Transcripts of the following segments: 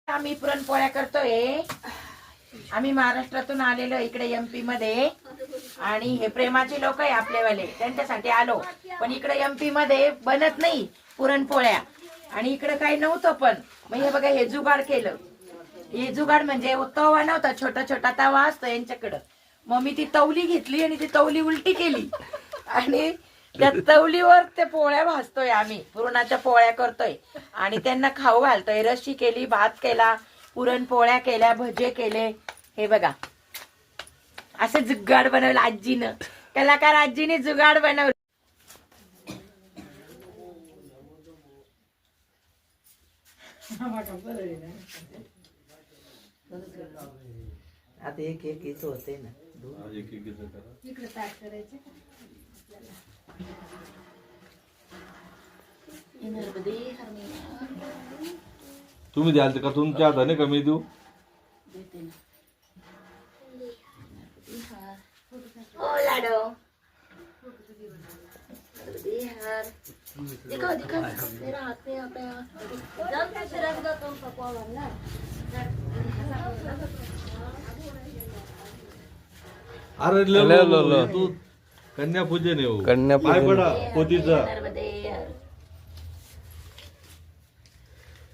आम्ही पुरणपोळ्या करतोय. आम्ही महाराष्ट्रातून आलेलो इकडे MP मध्ये आणि हे प्रेमाचे लोक आहे आपलेवाले, त्यांच्यासाठी आलो. पण इकडे MP मध्ये बनत नाही पुरणपोळ्या आणि इकडे काही नव्हतं. पण मग हे बघा, हे जुगाड केलं. हे जुगाड म्हणजे तवा नव्हता, छोटा छोटा तवा असतो यांच्याकडं. मग मी ती तवली घेतली आणि ती तवली उलटी केली आणि त्या तवलीवर ते पोळ्या भाजतोय. आम्ही पुरणाच्या पोळ्या करतोय आणि त्यांना खाऊ घालतोय. रशी केली, भात केला, पुरणपोळ्या केल्या, भजे केले. हे बघा, असं जुगाड बनवलं आजीनं, कलाकार आजीने जुगाड बनवलं. आता एक एक इथं होते ना, इकडे ताट करायचे. तुम्ही द्याल का तुमच्या हाताने कमी देऊ? ओ लाडो दिखा दिखा मेरा हाथ में यहाँ पे अरे तू कन्यापूजन येऊ, पाय पडा पोतीचा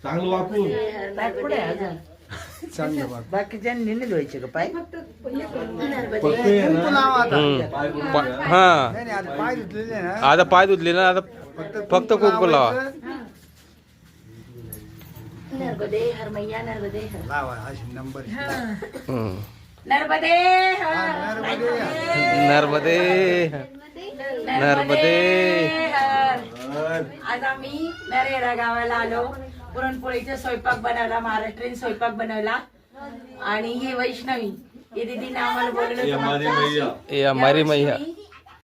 चांगलं वाकून. बाकीच्यांनी नाही धुवायचे का पाय? आता पाय धुतले ना, आता फक्त कुंकू लावा. नर्मदे हर मैया, नर्मदे हर, नंबर नर्मदे हर, नर्मदे नर्मदे. आज आम्ही नरेरा गावाला आलो. पुरणपोळीचा स्वयंपाक बनवला, महाराष्ट्रीयन स्वयंपाक बनवला. आणि हे वैष्णवी, हे दीदीने आम्हाला बोलवलं. ये हमारी मैया.